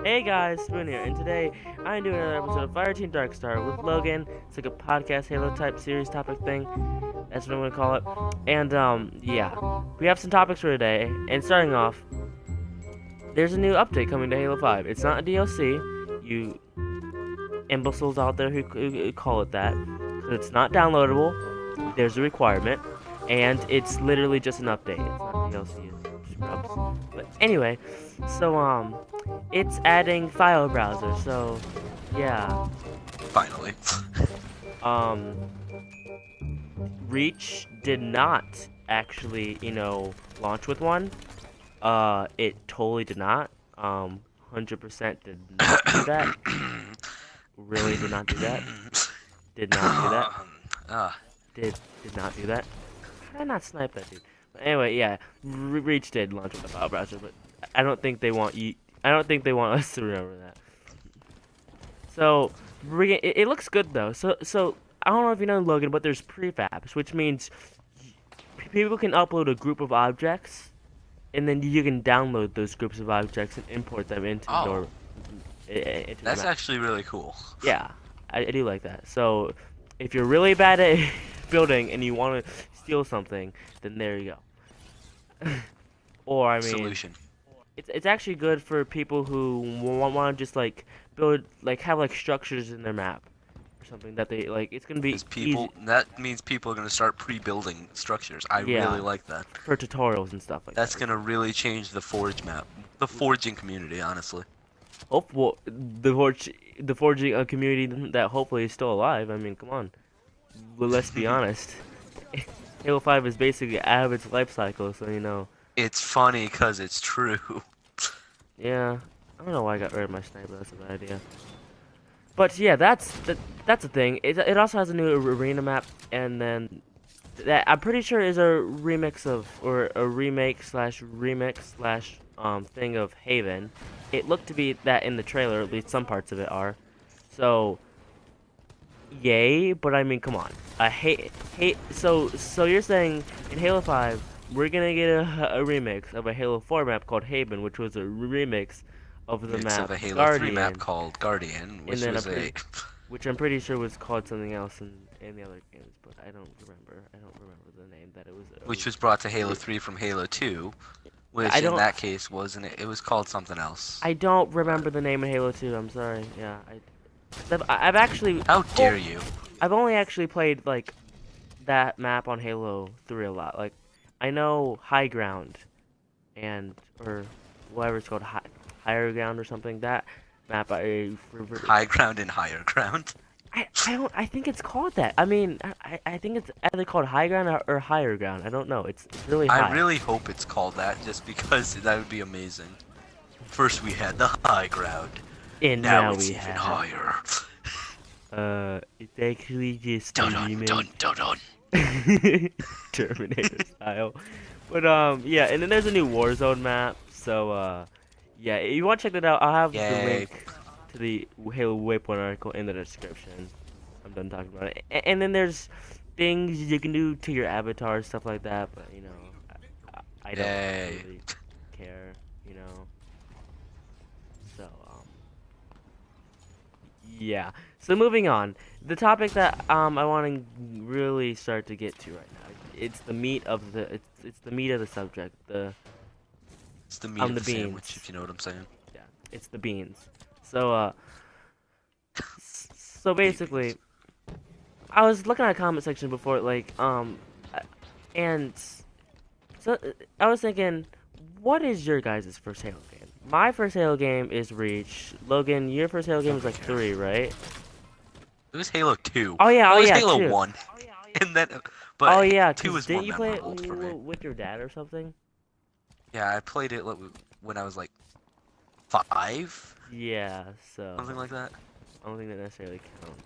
Hey guys, Spoon here, and today I'm doing another episode of Fireteam Darkstar with Logan. It's like a podcast Halo type series topic thing. That's what I'm gonna call it. And yeah, we have some topics for today. And starting off, there's a new update coming to Halo 5. It's not a DLC. You imbeciles out there who call it that, because it's not downloadable. There's a requirement, and it's literally just an update. It's not DLC. It's scrubs. But anyway, so it's adding file browser. So yeah, Finally. um, Reach did not actually, launch with one. It totally did not. 100% did not do that. Really did not do that. Did not do that. Did not do that. How did I not snipe that dude? But anyway, yeah, Reach did launch with a file browser, but I don't think they want you. I don't think they want us to remember that. So it looks good though. So I don't know if you know, Logan, but there's prefabs, which means people can upload a group of objects, and then you can download those groups of objects and import them into your. Into That's actually really cool. Yeah, I do like that. So if you're really bad at building and you want to steal something, then there you go. Or I mean, Solution. it's actually good for people who want to just like build, like have like structures in their map or something that they like. It's gonna be People, easy that means people are gonna start pre-building structures. I Yeah. really like that. for tutorials and stuff like That's that. gonna really change the Forge map, the forging community, honestly. Oh, well, the forging community that hopefully is still alive. I mean, come on. Let's be honest. Halo 5 is basically out of its life cycle, so you know. It's funny because it's true. Yeah, I don't know why I got rid of my sniper. That's a bad idea. But yeah, that's the thing. It also has a new arena map, and then that I'm pretty sure is a remix of, or a remake slash remix slash thing of Haven. It looked to be that in the trailer. At least some parts of it are. So yay, but I mean, come on. I hate. So you're saying in Halo 5 we're gonna get a remix of a Halo 4 map called Haven, which was a remix of the It's map of a Halo Guardian, 3 map called Guardian, which then was which I'm pretty sure was called something else in the other games, but I don't remember. I don't remember the name that it was. which was brought to Halo 3 from Halo 2, which in that case wasn't it? It was called something else. I don't remember the name of Halo 2. I'm sorry. Yeah, I've actually. How dare you? I've only actually played like that map on Halo 3 a lot. Like, I know High Ground, or whatever it's called, Higher Ground or something. That map High ground and higher ground. I think it's called that. I mean, I think it's either called High Ground or Higher Ground. I don't know. It's really high. I really hope it's called that, just because that would be amazing. First we had the high ground, And now we it's even have. higher. It's actually just Dun dun dun dun dun. Terminator style. But yeah, and then there's a new Warzone map. So yeah, if you want to check that out, I'll have the Yay. link to the Halo Waypoint article in the description. I'm done talking about it. And then there's things you can do to your avatar, stuff like that. But you know, I don't Yay. really care. You know. So yeah. So moving on, the topic that I want to really start to get to right now. It's the meat of the subject. It's the meat of the the beans. sandwich, if you know what I'm saying. Yeah, it's the beans. So so basically, I was looking at the comment section before, like and so I was thinking, what is your guys' first Halo game? My first Halo game is Reach. Logan, your first Halo game was like 3, right? It was Halo 2. Oh yeah, Well, oh it was yeah, Halo 2. 1. And then, but Oh yeah, 2 'cause was more didn't you play it memorable for me. with your dad or something? Yeah, I played it when I was like 5, Yeah, so something like that. I don't think that necessarily counts.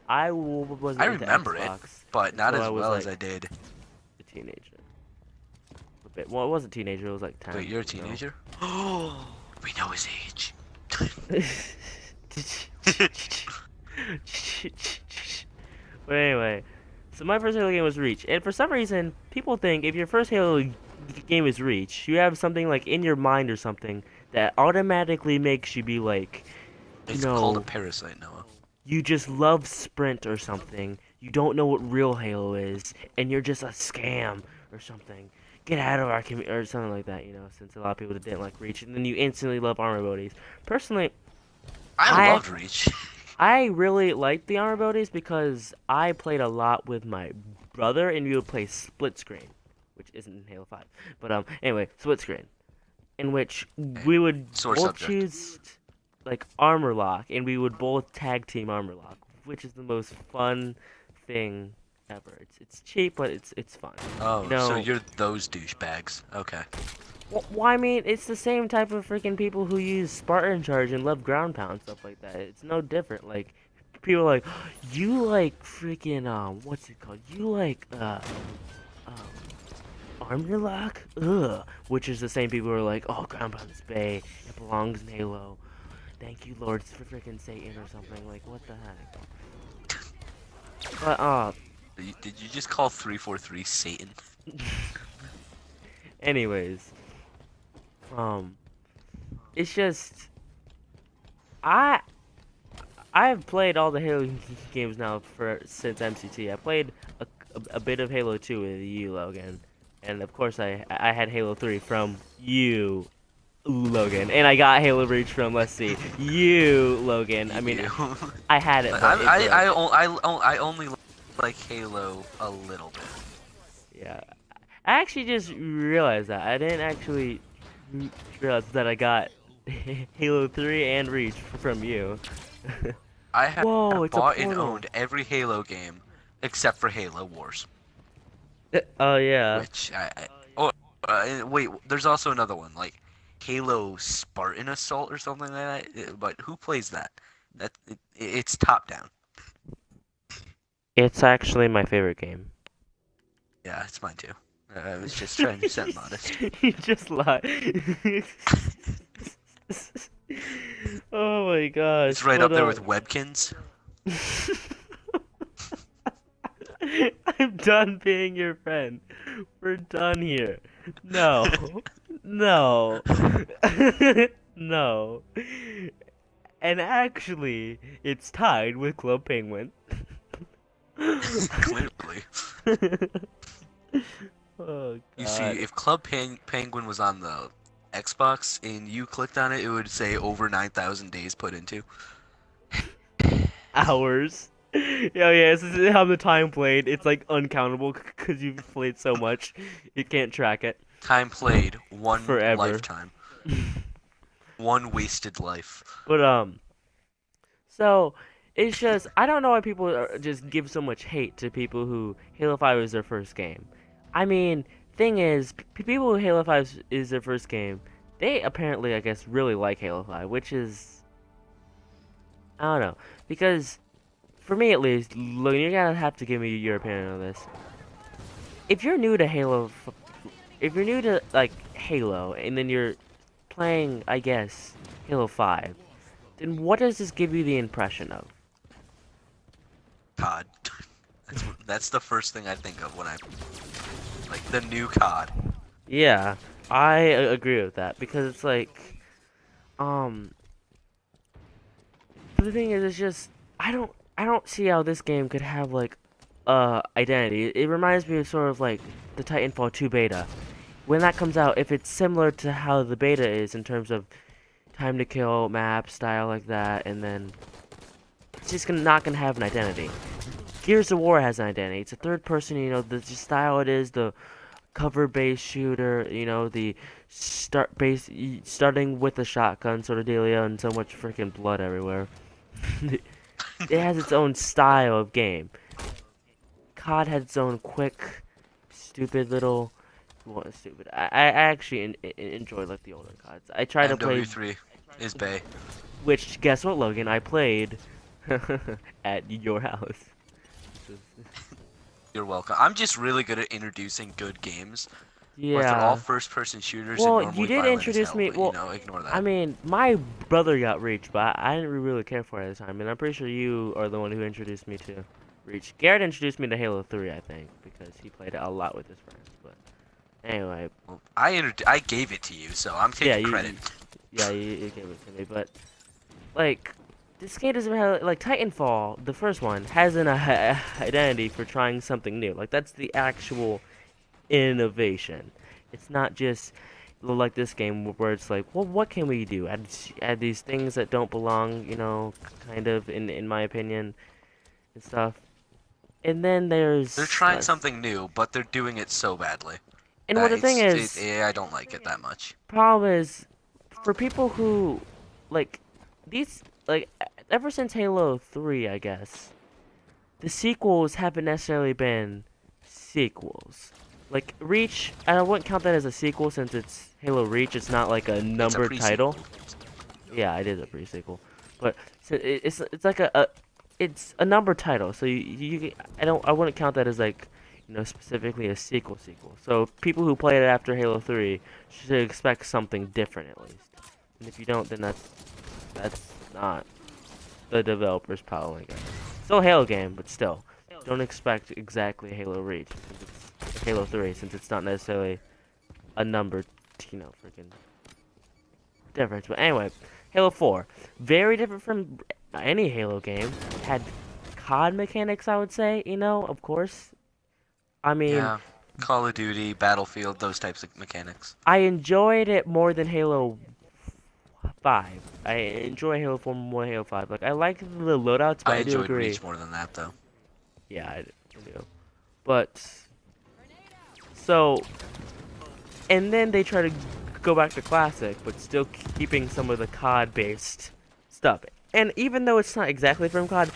I wasn't I into remember it, Xbox, but not so as I was, well as like, I did. a teenager. A bit. Well, it was a teenager. It was like 10. Wait, you're a you know? teenager? Oh, we know his age. But anyway, so my first Halo game was Reach, and for some reason, people think if your first Halo game is Reach, you have something like in your mind or something that automatically makes you be like, you It's called a know, parasite, Noah. you just love Sprint or something. You don't know what real Halo is, and you're just a scam or something. Get out of our community or something like that, you know, since a lot of people didn't like Reach, and then you instantly love armor bodies. Personally, I I loved Reach. I really liked the armor bodies because I played a lot with my brother, and we would play split screen, which isn't in Halo 5. But anyway, split screen, in which Okay. we would Sore both subject. choose like armor lock, and we would both tag team armor lock, which is the most fun thing ever. It's cheap, but it's fun. Oh, You so know, you're those douchebags. Okay. well, I mean, it's the same type of freaking people who use Spartan Charge and love ground pound stuff like that. It's no different. Like people are like, you like freaking what's it called? You like um, armor lock? Ugh. Which is the same people who are like, oh, ground pound is bae. It belongs in Halo. Thank you, Lord, for freaking Satan or something. Like, what the heck? But Did you just call 343 Satan? anyways, it's just I I've played all the Halo games now since MCT. I played a bit of Halo 2 with you, Logan, and of course I had Halo 3 from you, Logan, and I got Halo Reach from, let's see, you, Logan. I mean, You. I had it, but it broke. I only like Halo a little bit. Yeah, I actually just realized that. I didn't actually realize that I got Halo 3 and Reach from you. I have Whoa, it's a bought and portal. owned every Halo game except for Halo Wars, Oh yeah. which wait, there's also another one like Halo Spartan Assault or something like that. But who plays that? It's top down. It's actually my favorite game. Yeah, it's mine too. I was just trying to sound modest. You just lied. Oh my gosh. It's right up there with Webkins. I'm done being your friend. We're done here. No. No. No. And actually, it's tied with Club Penguin. Clearly. Oh You see, god. if Club Penguin was on the Xbox and you clicked on it, it would say over 9,000 days put into. Hours. Yeah, this is how the time played. It's like uncountable because you've played so much. You can't track it. Time played, one Forever. lifetime. One wasted life. But so it's just I don't know why people just give so much hate to people who Halo 5 is their first game. I mean, thing is, people who Halo 5 is their first game, they apparently, I guess, really like Halo 5, which is I don't know, because for me at least, look, you're gonna have to give me your opinion on this. If you're new to if you're new to like Halo, and then you're playing, I guess, Halo 5, then what does this give you the impression of? COD. That's the first thing I think of when I like the new COD. Yeah, I agree with that because it's like, um, the thing is, it's just I don't see how this game could have like, identity. It reminds me of sort of like the Titanfall 2 beta. When that comes out, if it's similar to how the beta is in terms of time to kill, map, style like that, and then it's just not gonna have an identity. Gears of War has an identity. It's a third person, you know, the style it is, the cover-based shooter, you know, the starting with a shotgun sort of dealio and so much freaking blood everywhere. It has its own style of game. COD had its own quick, stupid little. Well, stupid. I actually enjoy like the older CODs. I try to play. MW3 is bae. Which, guess what, Logan? I played at your house. You're welcome. I'm just really good at introducing good games. Yeah. But they're all first-person shooters Well, and normally you did violent introduce as hell, me. but, Well, you know, ignore that. I mean, my brother got Reach, but I didn't really care for it at the time, and I'm pretty sure you are the one who introduced me to Reach. Garrett introduced me to Halo 3, I think, because he played it a lot with his friends. But anyway, Well, I gave it to you, so I'm taking yeah, credit. Yeah, you gave it to me, but like this game doesn't have like Titanfall, the first one, has an identity for trying something new. Like that's the actual innovation. It's not just like this game where it's like, well, what can we do? Add these things that don't belong, you know, kind of in my opinion and stuff. And then They're there's trying something new, but they're doing it so badly. and what the thing is, I don't like it that much. problem is for people who like these like ever since Halo 3, I guess, the sequels haven't necessarily been sequels. Like Reach, I wouldn't count that as a sequel since it's Halo Reach. It's not like a It's a numbered title. pre-sequel. Yeah, it is a pre-sequel, but so it's like a it's a numbered title. So I wouldn't count that as like you know specifically a sequel. So people who played it after Halo 3 should expect something different at least. And if you don't, then that's not the developer's problem, I guess. Still a Halo game, but still, don't expect exactly Halo Reach since it's Halo 3, since it's not necessarily a numbered, you know, freaking difference. But anyway, Halo 4, very different from any Halo game. Had COD mechanics, I would say. You know, of course. I mean, Yeah, Call of Duty, Battlefield, those types of mechanics. I enjoyed it more than Halo 5. I enjoy Halo 4 more than Halo 5. Like, I like the loadouts, but I I do enjoyed agree. Reach more than that, though. Yeah, I do. But, so, and then they try to go back to Classic, but still keeping some of the COD-based stuff. And even though it's not exactly from COD,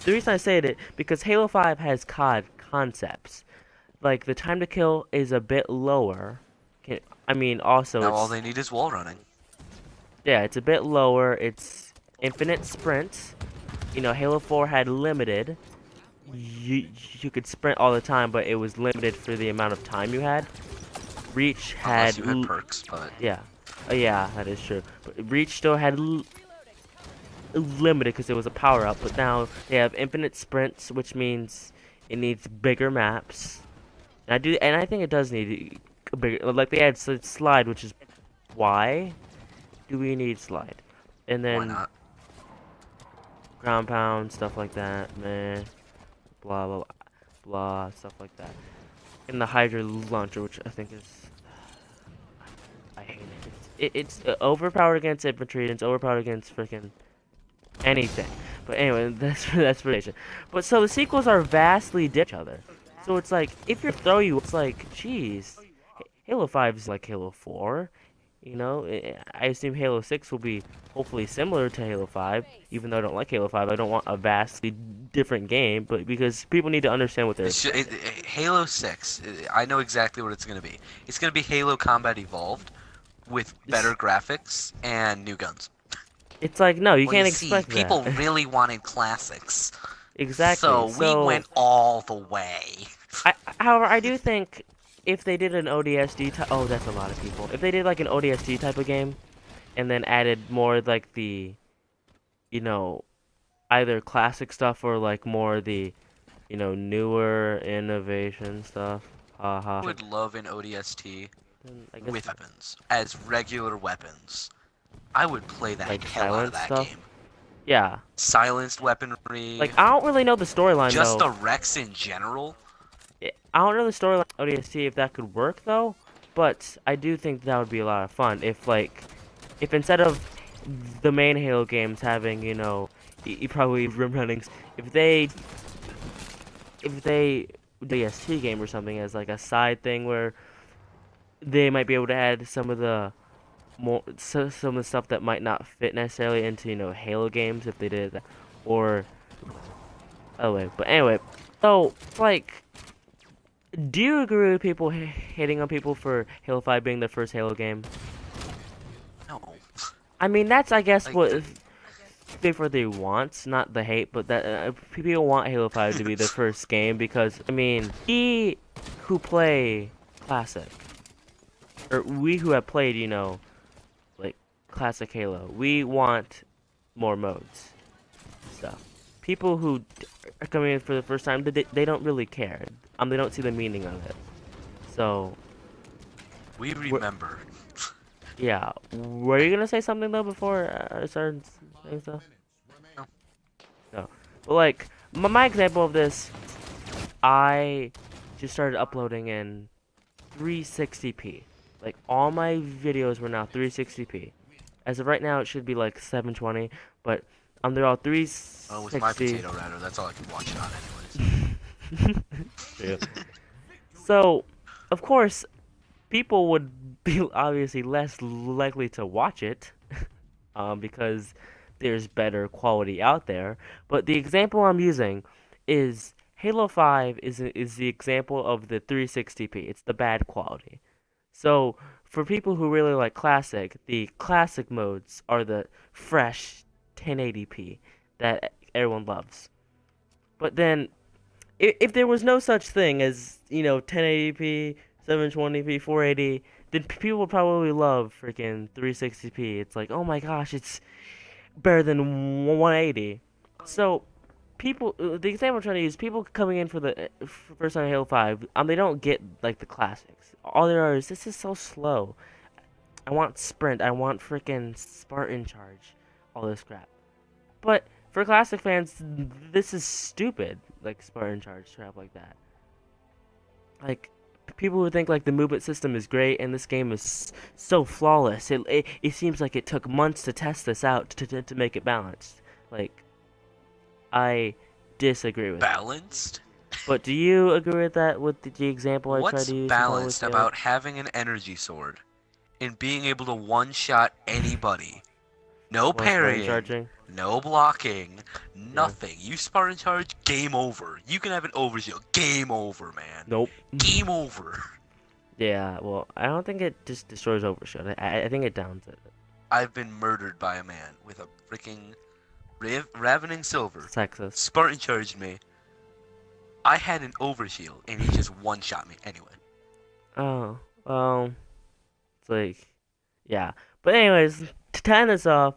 the reason I say it because Halo 5 has COD concepts. Like, the time to kill is a bit lower. I mean, also Now it's... all they need is wall running. Yeah, it's a bit lower. It's infinite sprints. You know, Halo 4 had limited. You could sprint all the time, but it was limited for the amount of time you had. Reach had... Unless you had perks, but... Yeah. Yeah, that is true. But Reach still had limited because it was a power-up, but now they have infinite sprints, which means it needs bigger maps. And I think it does need a bigger... Like, they had Slide, which is... Why do we need Slide? And then... Why not? Ground pound, stuff like that, man. Blah, blah, blah, stuff like that. And the Hydra launcher, which I think is... I hate it. It's overpowered against infantry, and it's overpowered against freaking anything. But anyway, that's relation. But so the sequels are vastly different from each other. So it's like, if you're throw you, it's like, geez, Halo 5 is like Halo 4. You know, I assume Halo 6 will be hopefully similar to Halo 5. Even though I don't like Halo 5, I don't want a vastly different game. But because people need to understand what they're Halo 6, I know exactly what it's going to be. It's going to be Halo Combat Evolved with better graphics and new guns. It's like, no, you Well, can't you see, expect people that. really wanted classics. Exactly. So we went all the way. However, I do think if they did an ODST type, oh, that's a lot of people. If they did like an ODST type of game, and then added more like the, you know, either classic stuff or like more the, you know, newer innovation stuff. I would love an ODST I guess with weapons as regular weapons. I would play the like hell out of silent that stuff. game. Yeah. Silenced weaponry. Like I don't really know the storyline just though. the Rex in general. I don't know the storyline ODST if that could work though, but I do think that would be a lot of fun if if instead of the main Halo games having, you know, you probably rim runnings, if they ODST game or something as like a side thing where they might be able to add some of the some of the stuff that might not fit necessarily into, you know, Halo games if they did that, or but anyway, so like, do you agree with people hating on people for Halo 5 being their first Halo game? No. I mean, that's I guess Like, what they want, not the hate, but that people want Halo 5 to be their first game because I mean, we who play Classic, or we who have played, you know, like Classic Halo, we want more modes, stuff. People who are coming in for the first time, they don't really care. They don't see the meaning of it. So we remember. Yeah. Were you gonna say something though before I started saying stuff? No. No. But like my example of this, I just started uploading in 360p. Like all my videos were now 360p. As of right now, it should be like 720, but they're all Oh, with my 360. potato router, that's all I can watch it on anyways. True. So, of course, people would be obviously less likely to watch it, because there's better quality out there. But the example I'm using is Halo 5 is the example of the 360p. It's the bad quality. So for people who really like classic, the classic modes are the fresh 1080p that everyone loves. But then if there was no such thing as, 1080p, 720p, 480, then people would probably love freaking 360p. It's like, oh my gosh, it's better than 180. So people, the example I'm trying to use, people coming in for the first time Halo 5, they don't get like the classics. All they are is, this is so slow. I want sprint. I want freaking Spartan charge. All this crap. But for classic fans, this is stupid. Like Spartan charge crap like that. Like people who think like the movement system is great and this game is so flawless. It seems like it took months to test this out to make it balanced. Like I disagree with that. Balanced? But do you agree with that with the example I tried What's to use? balanced about having an energy sword and being able to one-shot anybody? No Spartan parrying, charging? no blocking, Yeah. nothing. You Spartan charge, game over. You can have an overshield, game over, man. Nope. Game over. Yeah, well, I don't think it just destroys Overshield. I think it downs it. I've been murdered by a man with a freaking ravening silver. Sexist. Spartan charged me. I had an overshield and he just one-shot me anyway. Oh, it's like, yeah. But anyways, to end this off,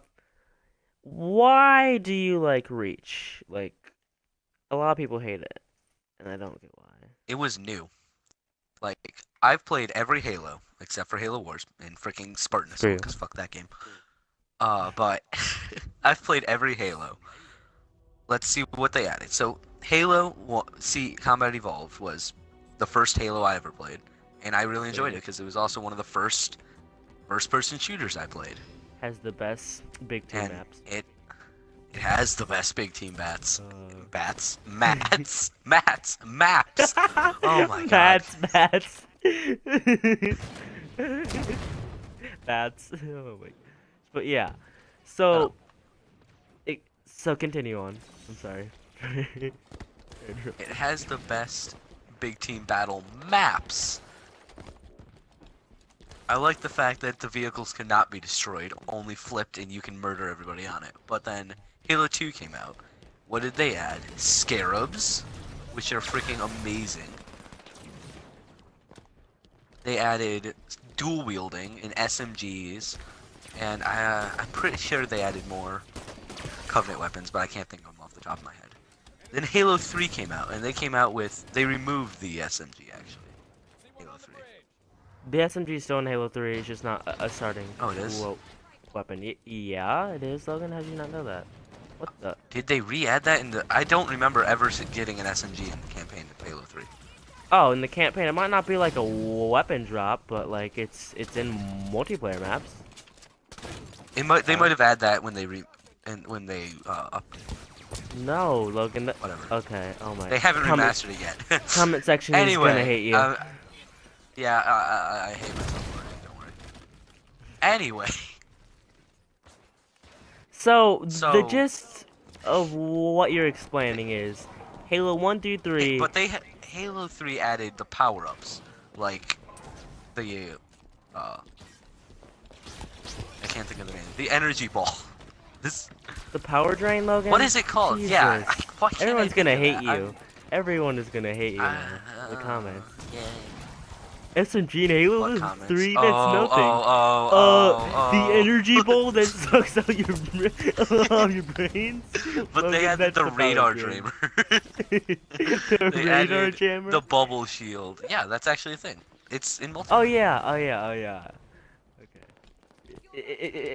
why do you like Reach? Like, a lot of people hate it, and I don't get why. It was new. Like, I've played every Halo except for Halo Wars and freaking Spartan Assault, True. because fuck that game. But I've played every Halo. Let's see what they added. So, Combat Evolved was the first Halo I ever played, and I really enjoyed it because it was also one of the first-person shooters I played. Has the best big team And maps. it has the best big team maps. Maps. Oh my god. Bats. Bats. Oh my. But yeah. So. So continue on. I'm sorry. It has the best big team battle maps. I like the fact that the vehicles cannot be destroyed, only flipped, and you can murder everybody on it. But then Halo 2 came out. What did they add? Scarabs, which are freaking amazing. They added dual wielding and SMGs, and I'm pretty sure they added more Covenant weapons, but I can't think of them off the top of my head. Then Halo 3 came out, and they removed the SMG actually. Halo 3. The SMG is still in Halo 3. It's just not a starting. Oh, it is? Weapon. Yeah, it is. Logan, how did you not know that? What the? Did they re-add that in the? I don't remember ever getting an SMG in the campaign of Halo 3. Oh, in the campaign, it might not be like a weapon drop, but like it's in multiplayer maps. They might have added that when they updated. No, Logan. Whatever. Okay. Oh my. They haven't remastered it yet. Comment section Anyway, is gonna hate you. Yeah, I hate myself already. Don't worry. Anyway. So the gist of what you're explaining is Halo 1 through 3. But Halo 3 added the power-ups, like the I can't think of the name. The energy ball. The power drain, Logan? What is it called? Jesus. Yeah. Everyone's gonna hate you. Everyone is gonna hate you now. The comments. Yeah. SMG and Halo What comments? 3, that's nothing. The energy ball that sucks out your brains. But Logan, they added the that's radar power drain. jammer. The They radar added jammer? the bubble shield. Yeah, that's actually a thing. It's in multiplayer. Oh yeah. Okay.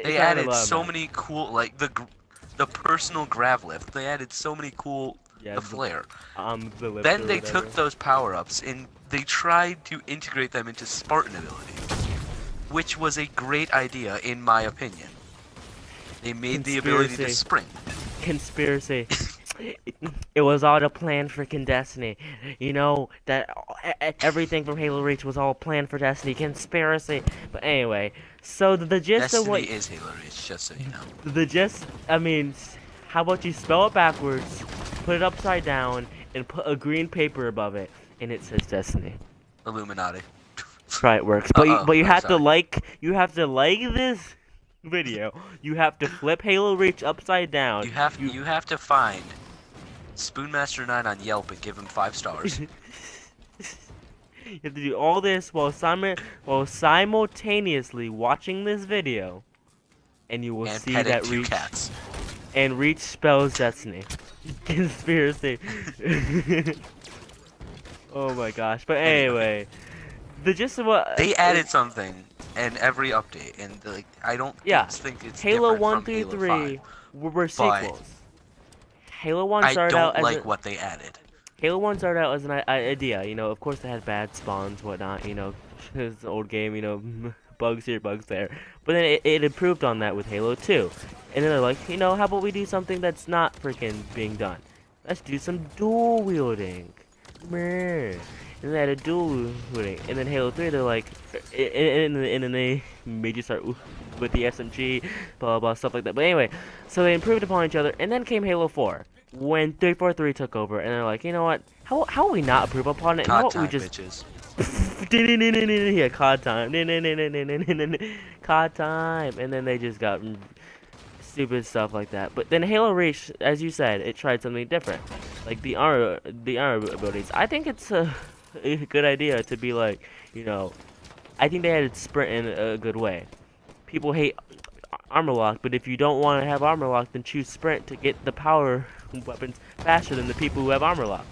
They added a added lot of so maps. many cool, like the personal grav lift. They added so many cool Yeah, the flare. the lift Then or they whatever. took those power-ups and they tried to integrate them into Spartan ability, which was a great idea in my opinion. They made the ability to Conspiracy. sprint. Conspiracy. It was all a plan for Destiny. You know that everything from Halo Reach was all planned for Destiny. Conspiracy. But anyway, so the gist of Destiny what is Halo Reach, just so you know. the gist, I mean, how about you spell it backwards, put it upside down, and put a green paper above it, and it says Destiny. Illuminati. Try it works. Uh-oh, You oh, have to sorry. like this video. You have to flip Halo Reach upside down. You have to find Spoonmaster 9 on Yelp and give him 5 stars. You have to do all this while simultaneously watching this video, and you will And see petting that 2 Reach cats. and Reach spells Destiny. Conspiracy. Oh my gosh. But anyway, the gist of what They added something in every update, and like I don't yeah, think it's Halo different 1 from through Halo 3 5. were sequels. Halo 1 I started out don't as like what they added. Halo 1 started out as an idea, you know, of course they had bad spawns, whatnot, you know, it's an old game, you know, bugs here, bugs there. But then it improved on that with Halo 2. And then they're like, you know, how about we do something that's not freaking being done? Let's do some dual wielding. Meh. And they added dual wielding. And then Halo 3, they're like, and then they made you start with the SMG, blah, blah, blah, stuff like that. But anyway, so they improved upon each other, and then came Halo 4. When 343 took over, and they're like, you know what? How will we not improve upon it? And how COD about we time, just bitches. yeah, COD time, COD time, and then they just got stupid stuff like that. But then Halo Reach, as you said, it tried something different, like the armor abilities. I think it's a good idea to be like, you know, I think they had sprint in a good way. People hate armor lock, but if you don't want to have armor lock, then choose sprint to get the power weapons faster than the people who have armor lock.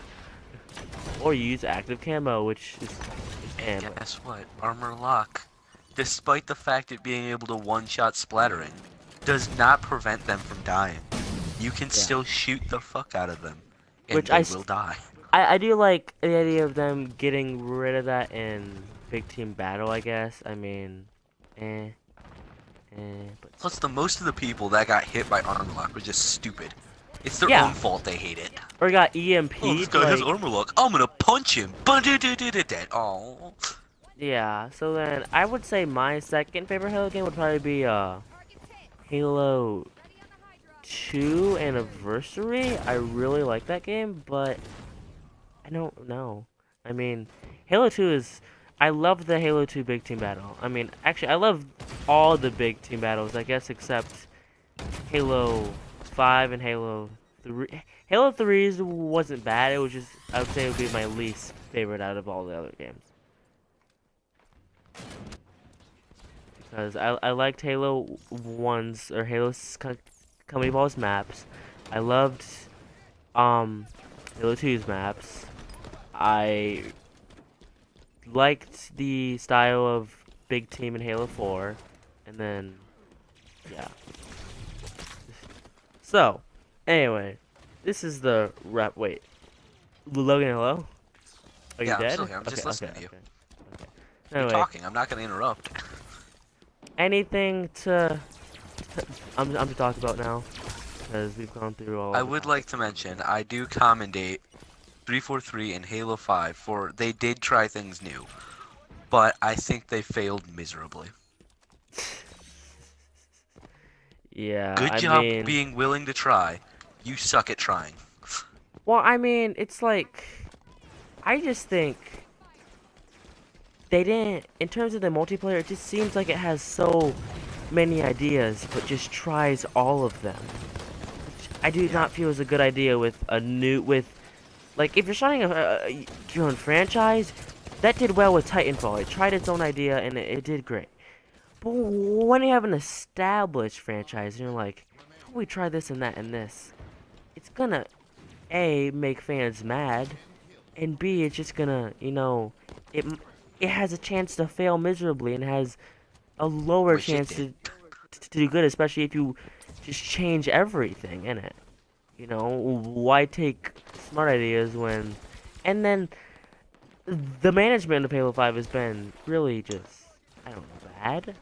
Or you use active camo, which is And ammo. guess what? Armor lock, despite the fact it being able to one-shot splattering, does not prevent them from dying. You can still shoot the fuck out of them, and Which they will die. I do like the idea of them getting rid of that in big team battle, I guess. I mean, but Plus, most of the people that got hit by armor lock were just stupid. It's their Yeah. own fault they hate it. or got EMP'd, Oh, this guy has like, armor lock. I'm gonna punch him. Dead. Oh. yeah. So then I would say my second favorite Halo game would probably be Halo 2 Anniversary. I really like that game, but I don't know. I mean, Halo 2 is. I love the Halo 2 big team battle. I mean, actually, I love all the big team battles, I guess, except Halo 5 and Halo 3. Halo 3's wasn't bad. It was just, I would say it would be my least favorite out of all the other games. Because I liked Halo 1's, or Halo's Company Balls maps. I loved, Halo 2's maps. I liked the style of big team in Halo 4, and then, yeah. So, anyway, this is the wrap. Wait, Logan, hello? Are you Yeah, I'm dead? still here. I'm just listening to you. Okay. You're Anyway, talking. I'm not gonna interrupt. anything to I'm to talk about now, because we've gone through all. I would like to mention I do commendate 343 and Halo 5 for they did try things new, but I think they failed miserably. Yeah, Good I job mean, being willing to try. You suck at trying. well, I mean, it's like, I just think they didn't, in terms of the multiplayer, it just seems like it has so many ideas, but just tries all of them. Which I do not feel is a good idea with a new, like, if you're starting your own franchise, that did well with Titanfall. It tried its own idea, and it did great. But when you have an established franchise, and you're like, how do we try this and that and this? It's gonna, A, make fans mad, and B, it's just gonna, you know, it has a chance to fail miserably and has a lower Which it chance to, did. to do good, especially if you just change everything in it. You know, why take smart ideas when, and then the management of Halo 5 has been really just, I don't know, bad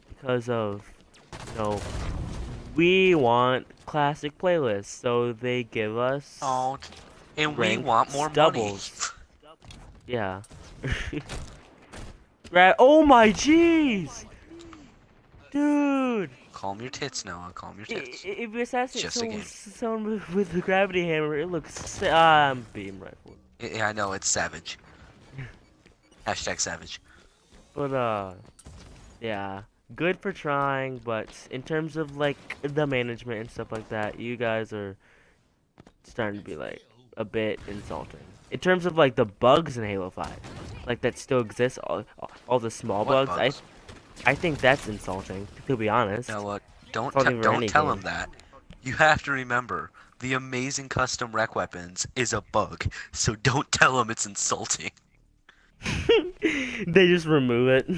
because of, you know, we want classic playlists, so they give us Oh, and we want more ranked money. doubles. Yeah. Right. Oh my jeez! Dude! Calm your tits, Noah. Calm your tits. If you It's assassinate just a game. someone with the gravity hammer, it looks. I'm beam rifled. Yeah, I know, it's savage. Hashtag savage. But, yeah. Good for trying, but in terms of, like, the management and stuff like that, you guys are starting to be, like, a bit insulting. In terms of, like, the bugs in Halo 5, like, that still exists, all the small What bugs, bugs? I think that's insulting, to be honest. Noah, Insulting for don't any tell game. him that. You have to remember, the amazing custom rec weapons is a bug, so don't tell him it's insulting. They just remove it.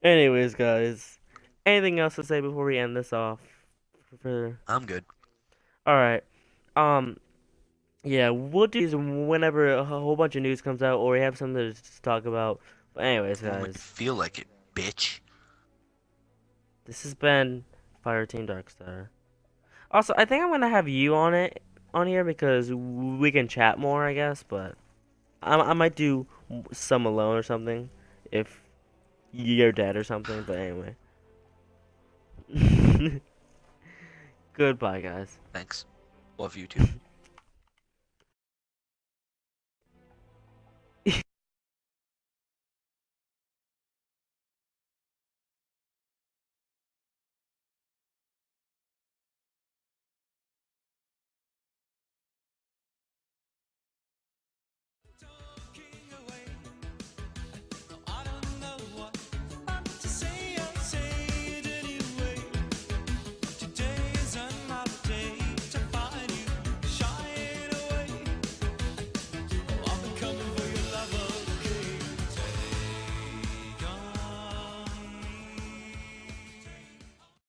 Anyways, guys, anything else to say before we end this off? For I'm good. all right, um, yeah, we'll do these whenever a whole bunch of news comes out or we have something to talk about. But anyways, When we guys, feel like it, bitch. this has been Fireteam Darkstar. Also, I think I'm gonna have you on here because we can chat more, I guess. But I might do some alone or something if you're dead or something. But anyway. Goodbye, guys. Thanks. Love you too.